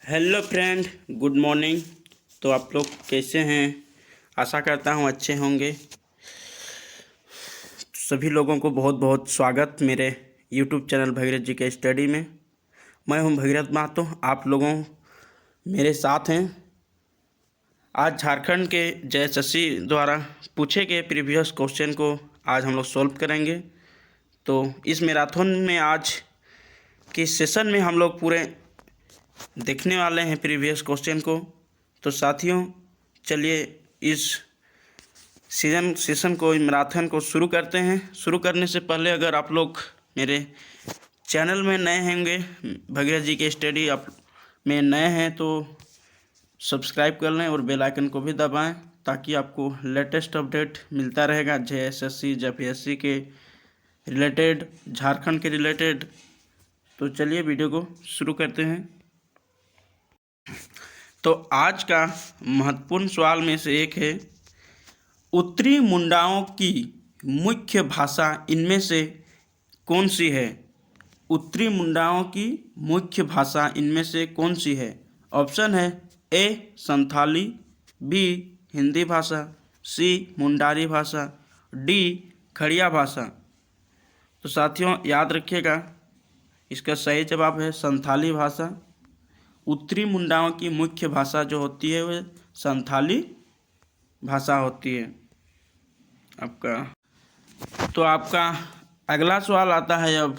Hello friend, good morning. तो आप लोग कैसे हैं? आशा करता हूँ अच्छे होंगे। सभी लोगों को बहुत बहुत स्वागत मेरे यूट्यूब चैनल भगीरथ जी के स्टडी में। मैं हूँ भगीरथ महतो, आप लोगों मेरे साथ हैं। आज झारखंड के जयशसी द्वारा पूछे गए प्रीवियस क्वेश्चन को आज हम लोग सॉल्व करेंगे। तो इस मैराथन में आज के सेशन में हम लोग पूरे देखने वाले हैं प्रीवियस क्वेश्चन को। तो साथियों, चलिए इस सेशन को, मैराथन को शुरू करते हैं। शुरू करने से पहले अगर आप लोग मेरे चैनल में नए होंगे, भगीरथ जी के स्टडी आप में नए हैं, तो सब्सक्राइब कर लें और बेल आइकन को भी दबाएं ताकि आपको लेटेस्ट अपडेट मिलता रहेगा जेएसएससी जेपीएससी के रिलेटेड, झारखंड के रिलेटेड। तो चलिए वीडियो को शुरू करते हैं। तो आज का महत्वपूर्ण सवाल में से एक है, उत्तरी मुंडाओं की मुख्य भाषा इनमें से कौन सी है? उत्तरी मुंडाओं की मुख्य भाषा इनमें से कौन सी है? ऑप्शन है ए संथाली, बी हिंदी भाषा, सी मुंडारी भाषा, डी खड़िया भाषा। तो साथियों याद रखिएगा, इसका सही जवाब है संथाली भाषा। उत्तरी मुंडाओं की मुख्य भाषा जो होती है वह संथाली भाषा होती है आपका। तो आपका अगला सवाल आता है अब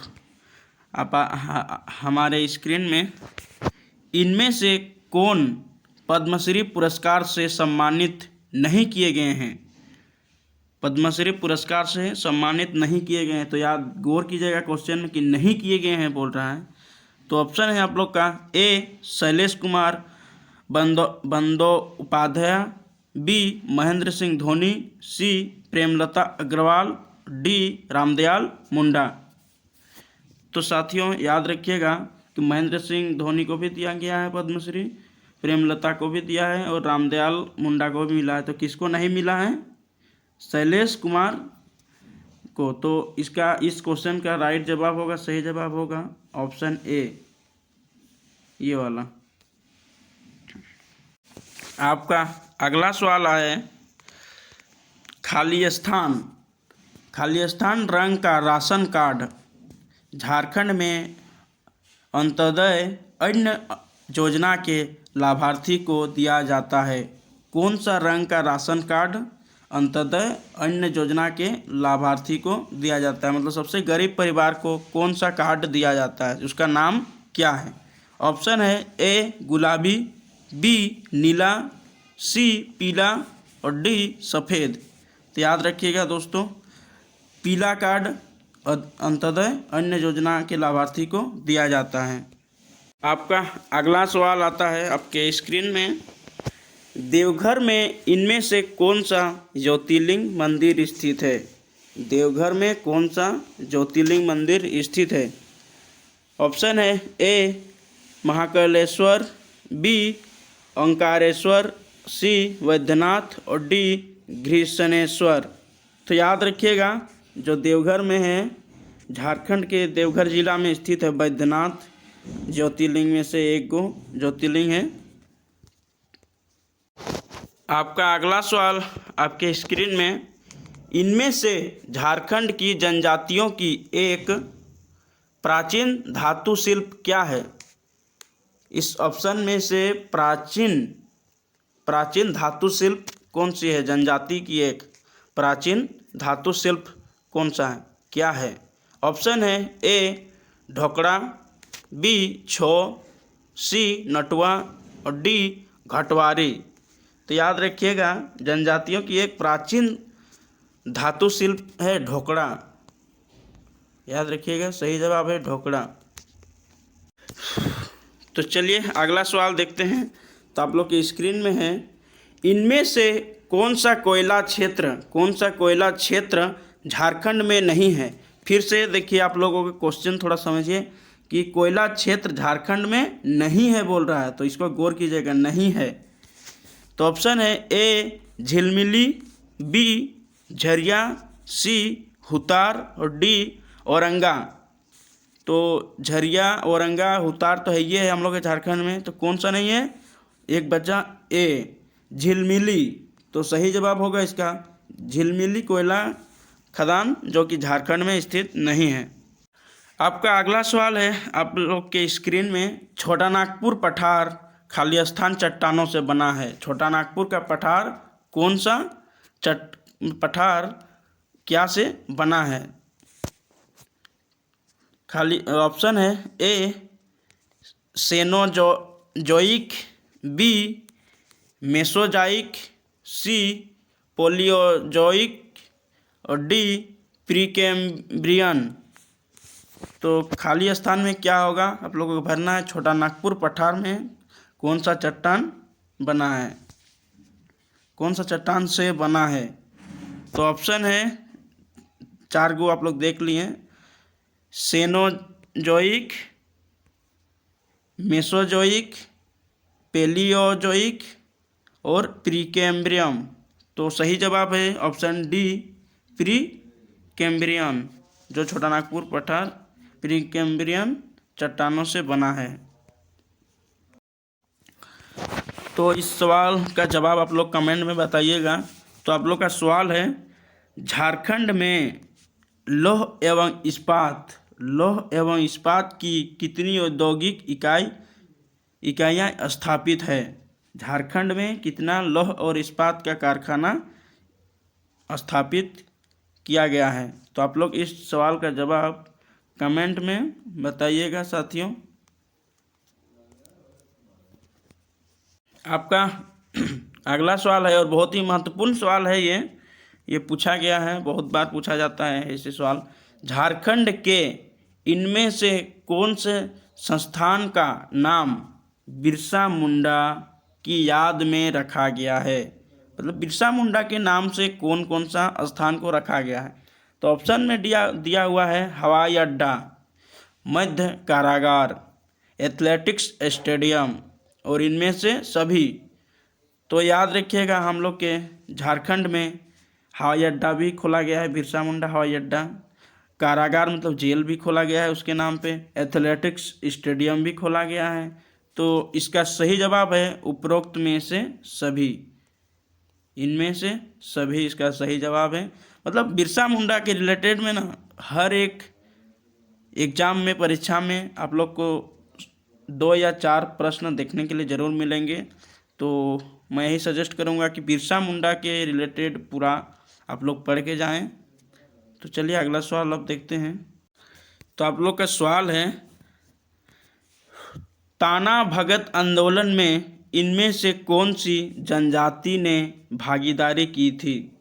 हमारे स्क्रीन में, इनमें से कौन पद्मश्री पुरस्कार से सम्मानित नहीं किए गए हैं? पद्मश्री पुरस्कार से सम्मानित नहीं किए गए हैं, तो याद गौर कीजिएगा क्वेश्चन में कि नहीं किए गए हैं बोल रहा है। तो ऑप्शन है आप लोग का ए शैलेश कुमार बंदोपाध्याय, बी महेंद्र सिंह धोनी, सी प्रेमलता अग्रवाल, डी रामदयाल मुंडा। तो साथियों याद रखिएगा कि महेंद्र सिंह धोनी को भी दिया गया है पद्मश्री, प्रेमलता को भी दिया है और रामदयाल मुंडा को भी मिला है। तो किसको नहीं मिला है? शैलेश कुमार को। तो इसका इस क्वेश्चन का राइट जवाब होगा, सही जवाब होगा ऑप्शन ए, ये वाला। आपका अगला सवाल है, खाली स्थान रंग का राशन कार्ड झारखंड में अंत्योदय अन्न योजना के लाभार्थी को दिया जाता है। कौन सा रंग का राशन कार्ड अंत्योदय अन्न योजना के लाभार्थी को दिया जाता है? मतलब सबसे गरीब परिवार को कौन सा कार्ड दिया जाता है, उसका नाम क्या है? ऑप्शन है ए गुलाबी, बी नीला, सी पीला और डी सफ़ेद। तो याद रखिएगा दोस्तों, पीला कार्ड अंत्योदय अन्न योजना के लाभार्थी को दिया जाता है। आपका अगला सवाल आता है आपके स्क्रीन में, देवघर में इनमें से कौन सा ज्योतिर्लिंग मंदिर स्थित है? देवघर में कौन सा ज्योतिर्लिंग मंदिर स्थित है? ऑप्शन है ए महाकालेश्वर, बी ओंकारेश्वर, सी वैद्यनाथ और डी घृष्णेश्वर। तो याद रखिएगा, जो देवघर में है, झारखंड के देवघर जिला में स्थित है वैद्यनाथ, ज्योतिर्लिंग में से एक गो ज्योतिर्लिंग है। आपका अगला सवाल आपके स्क्रीन में, इनमें से झारखंड की जनजातियों की एक प्राचीन धातु शिल्प क्या है? इस ऑप्शन में से प्राचीन धातु शिल्प कौन सी है? जनजाति की एक प्राचीन धातु शिल्प कौन सा है, क्या है? ऑप्शन है ए ढोकड़ा, बी छौ, सी नटुआ और डी घटवारी। तो याद रखिएगा, जनजातियों की एक प्राचीन धातु शिल्प है ढोकड़ा। याद रखिएगा, सही जवाब है ढोकड़ा। तो चलिए अगला सवाल देखते हैं। तो आप लोग की स्क्रीन में है, इनमें से कौन सा कोयला क्षेत्र झारखंड में नहीं है? फिर से देखिए, आप लोगों के क्वेश्चन थोड़ा समझिए कि कोयला क्षेत्र झारखंड में नहीं है बोल रहा है, तो इसको गौर कीजिएगा, नहीं है। तो ऑप्शन है ए झिलमिली, बी झरिया, सी हुतार और डी औरंगा। तो झरिया, औरंगा, हुतार तो है ये है हम लोग के झारखंड में, तो कौन सा नहीं है? एक बचा ए झिलमिली। तो सही जवाब होगा इसका झिलमिली कोयला खदान, जो कि झारखंड में स्थित नहीं है। आपका अगला सवाल है आप लोग के स्क्रीन में, छोटा नागपुर पठार खाली स्थान चट्टानों से बना है। छोटा नागपुर का पठार कौन सा पठार क्या से बना है? खाली ऑप्शन है ए सेनोजोइक, बी मेसोजाइक, सी पोलियोजोइक और डी प्रीकैम्ब्रियन। तो खाली स्थान में क्या होगा आप लोगों को भरना है, छोटा नागपुर पठार में कौन सा चट्टान बना है, कौन सा चट्टान से बना है? तो ऑप्शन है 4 गो आप लोग देख लिए, सेनोजोइक, मेसोजोइक, पेलियोजोइक और प्रीकैम्ब्रियम। तो सही जवाब है ऑप्शन डी प्रीकैम्ब्रियन, जो छोटा नागपुर पठार प्रीकैम्ब्रियन चट्टानों से बना है। तो इस सवाल का जवाब आप लोग कमेंट में बताइएगा। तो आप लोग का सवाल है, झारखंड में लौह एवं इस्पात की कितनी औद्योगिक इकाइयाँ स्थापित है? झारखंड में कितना लौह और इस्पात का कारखाना स्थापित किया गया है? तो आप लोग इस सवाल का जवाब कमेंट में बताइएगा साथियों। आपका अगला सवाल है और बहुत ही महत्वपूर्ण सवाल है, ये पूछा गया है, बहुत बार पूछा जाता है ऐसे सवाल। झारखंड के इनमें से कौन से संस्थान का नाम बिरसा मुंडा की याद में रखा गया है? मतलब बिरसा मुंडा के नाम से कौन कौन सा स्थान को रखा गया है? तो ऑप्शन में दिया हुआ है हवाई अड्डा, मध्य कारागार, एथलेटिक्स स्टेडियम और इनमें से सभी। तो याद रखिएगा हम लोग के झारखंड में हवाई अड्डा भी खोला गया है, बिरसा मुंडा हवाई अड्डा, कारागार मतलब जेल भी खोला गया है उसके नाम पे, एथलेटिक्स स्टेडियम भी खोला गया है। तो इसका सही जवाब है उपरोक्त में से सभी, इनमें से सभी इसका सही जवाब है। मतलब बिरसा मुंडा के रिलेटेड में ना हर एक एग्जाम में, परीक्षा में आप लोग को 2 या 4 प्रश्न देखने के लिए ज़रूर मिलेंगे। तो मैं यही सजेस्ट करूँगा कि बिरसा मुंडा के रिलेटेड पूरा आप लोग पढ़ के जाएं। तो चलिए अगला सवाल अब देखते हैं। तो आप लोग का सवाल है, ताना भगत आंदोलन में इनमें से कौन सी जनजाति ने भागीदारी की थी?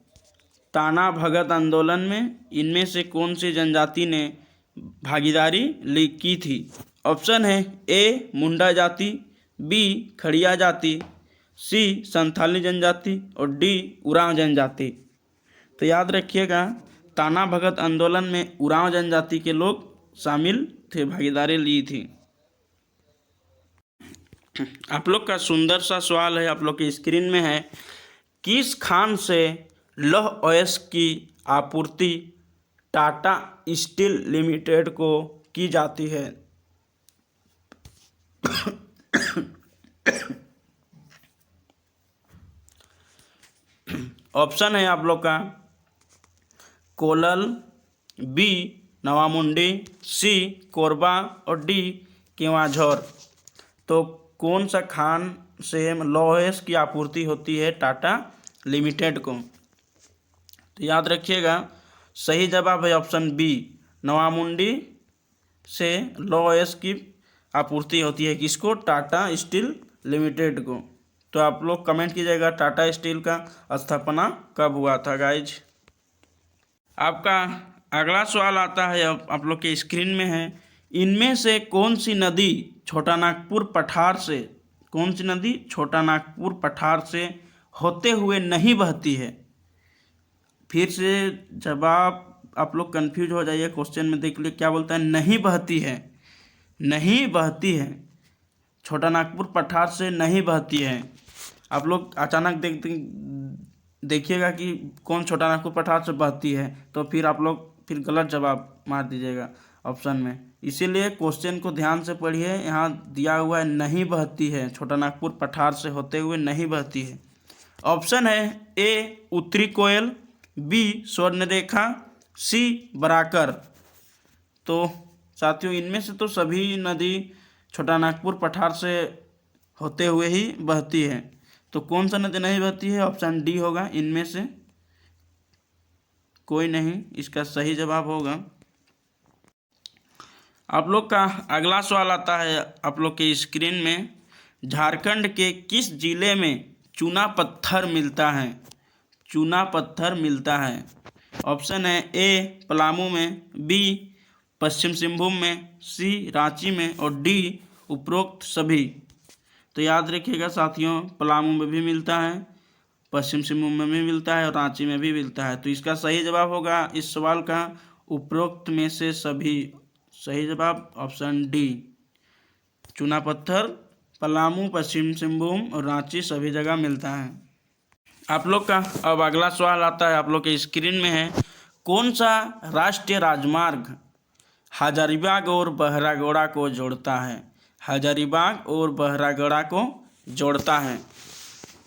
ताना भगत आंदोलन में इनमें से कौन सी जनजाति ने भागीदारी की थी? ऑप्शन है ए मुंडा जाति, बी खड़िया जाति, सी संथाली जनजाति और डी उरांव जनजाति। तो याद रखिएगा ताना भगत आंदोलन में उरांव जनजाति के लोग शामिल थे, भागीदारी ली थी। आप लोग का सुंदर सा सवाल है आप लोग की स्क्रीन में है, किस खान से लौह अयस्क की आपूर्ति टाटा स्टील लिमिटेड को की जाती है? ऑप्शन है आप लोग का कोलल, बी नवामुंडी, सी कोरबा और डी केवाझोर। तो कौन सा खान से लौह की आपूर्ति होती है टाटा लिमिटेड को? तो याद रखिएगा सही जवाब है ऑप्शन बी, नवामुंडी से लौह की आपूर्ति होती है। किसको? टाटा स्टील लिमिटेड को। तो आप लोग कमेंट कीजिएगा टाटा स्टील का स्थापना कब हुआ था गाइज। आपका अगला सवाल आता है आप लोग के स्क्रीन में है, इनमें से कौन सी नदी छोटा नागपुर पठार से, कौन सी नदी छोटा नागपुर पठार से होते हुए नहीं बहती है? फिर से जवाब आप लोग कंफ्यूज हो जाइए, क्वेश्चन में देख लीजिए क्या बोलता है, नहीं बहती है, नहीं बहती है, छोटा नागपुर पठार से नहीं बहती है। आप लोग अचानक देखिएगा कि कौन छोटा नागपुर पठार से बहती है, तो फिर आप लोग फिर गलत जवाब मार दीजिएगा ऑप्शन में। इसीलिए क्वेश्चन को ध्यान से पढ़िए। यहाँ दिया हुआ है नहीं बहती है, छोटा नागपुर पठार से होते हुए नहीं बहती है। ऑप्शन है ए उत्तरी कोयल, बी स्वर्णरेखा, सी बराकर। तो साथियों इनमें से तो सभी नदी छोटा नागपुर पठार से होते हुए ही बहती है। तो कौन सा नदी नहीं बहती है? ऑप्शन डी होगा, इनमें से कोई नहीं इसका सही जवाब होगा। आप लोग का अगला सवाल आता है आप लोग के स्क्रीन में, झारखंड के किस जिले में चूना पत्थर मिलता है? चूना पत्थर मिलता है। ऑप्शन है ए पलामू में, बी पश्चिम सिंहभूम में, सी रांची में और डी उपरोक्त सभी। तो याद रखिएगा साथियों, पलामू में भी मिलता है, पश्चिम सिंहभूम में भी मिलता है और रांची में भी मिलता है। तो इसका सही जवाब होगा इस सवाल का उपरोक्त में से सभी। सही जवाब ऑप्शन डी, चूना पत्थर पलामू, पश्चिम सिंहभूम और रांची सभी जगह मिलता है। आप लोग का अब अगला सवाल आता है आप लोग के स्क्रीन में है, कौन सा राष्ट्रीय राजमार्ग हजारीबाग और बहरागोड़ा को जोड़ता है? हजारीबाग और बहरागोड़ा को जोड़ता है।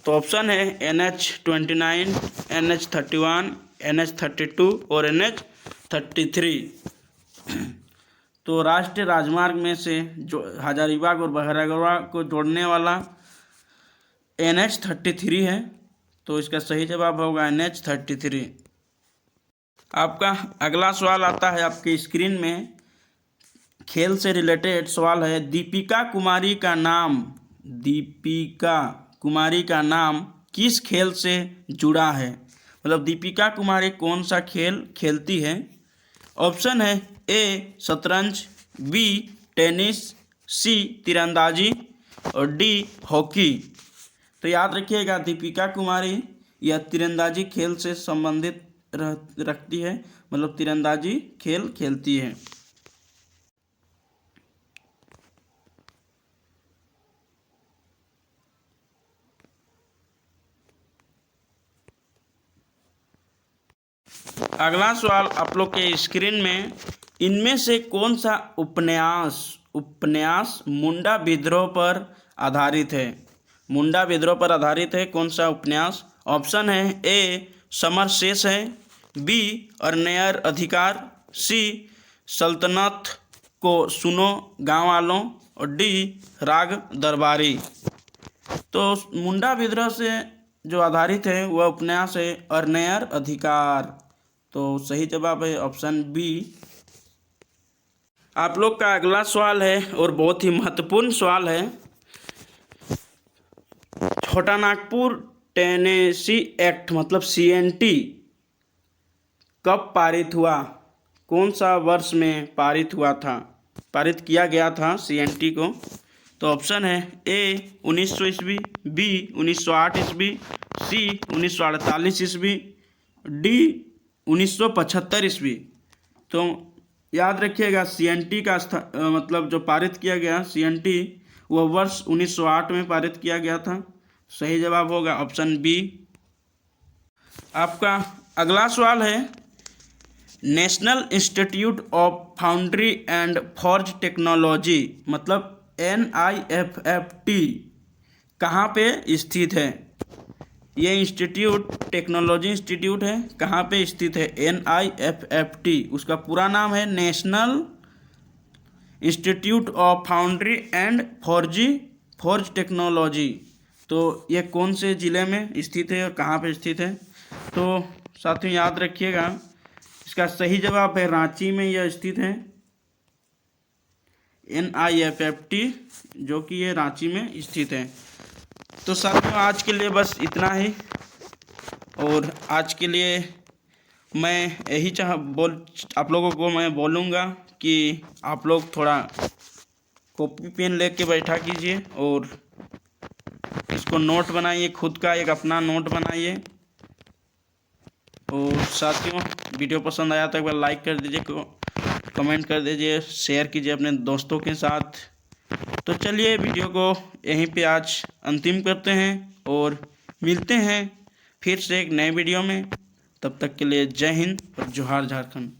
तो ऑप्शन है NH-29, NH-31, NH-32 और NH-33। तो राष्ट्रीय राजमार्ग में से जो हजारीबाग और बहरागोड़ा को जोड़ने वाला NH-33 है। तो इसका सही जवाब होगा NH-33। आपका अगला सवाल आता है आपके स्क्रीन में, खेल से रिलेटेड सवाल है, दीपिका कुमारी का नाम किस खेल से जुड़ा है? मतलब दीपिका कुमारी कौन सा खेल खेलती है? ऑप्शन है ए शतरंज, बी टेनिस, सी तीरंदाजी और डी हॉकी। तो याद रखिएगा दीपिका कुमारी यह तीरंदाजी खेल से संबंधित रखती है, मतलब तीरंदाजी खेल खेलती है। अगला सवाल आप लोग के स्क्रीन में, इनमें से कौन सा उपन्यास मुंडा विद्रोह पर आधारित है? मुंडा विद्रोह पर आधारित है कौन सा उपन्यास? ऑप्शन है ए समर शेष है, बी अरण्यर अधिकार, सी सल्तनत को सुनो गाँव वालों और डी राग दरबारी। तो मुंडा विद्रोह से जो आधारित है वह उपन्यास है अरण्यर अधिकार। तो सही जवाब है ऑप्शन बी। आप लोग का अगला सवाल है और बहुत ही महत्वपूर्ण सवाल है, छोटा नागपुर टेनेसी एक्ट मतलब CNT कब पारित हुआ? कौन सा वर्ष में पारित किया गया था CNT को? तो ऑप्शन है ए 1900 ईस्वी, बी 1908 ईस्वी, सी 1948 ईस्वी, डी 1975 ईस्वी। तो याद रखिएगा CNT का मतलब जो पारित किया गया CNT वह वर्ष 1908 में पारित किया गया था। सही जवाब होगा ऑप्शन बी। आपका अगला सवाल है, national institute of foundry and forge technology मतलब NIFFT कहाँ पे स्थित है? ये इंस्टीट्यूट टेक्नोलॉजी इंस्टीट्यूट है, कहाँ पे स्थित है? NIFFT उसका पूरा नाम है national institute of foundry and forge technology. तो ये कौन से ज़िले में स्थित है और कहाँ पे स्थित है? तो साथियों याद रखिएगा इसका सही जवाब है रांची में यह स्थित है, NIFFT जो कि ये रांची में स्थित है। तो साथियों आज के लिए बस इतना ही, और आज के लिए मैं यही आप लोगों को मैं बोलूँगा कि आप लोग थोड़ा कॉपी पेन लेके बैठा कीजिए और इसको नोट बनाइए, खुद का एक अपना नोट बनाइए। और साथियों वीडियो पसंद आया तो एक बार लाइक कर दीजिए, कमेंट कर दीजिए, शेयर कीजिए अपने दोस्तों के साथ। तो चलिए वीडियो को यहीं पे आज अंतिम करते हैं और मिलते हैं फिर से एक नए वीडियो में। तब तक के लिए जय हिंद और जोहार झारखंड।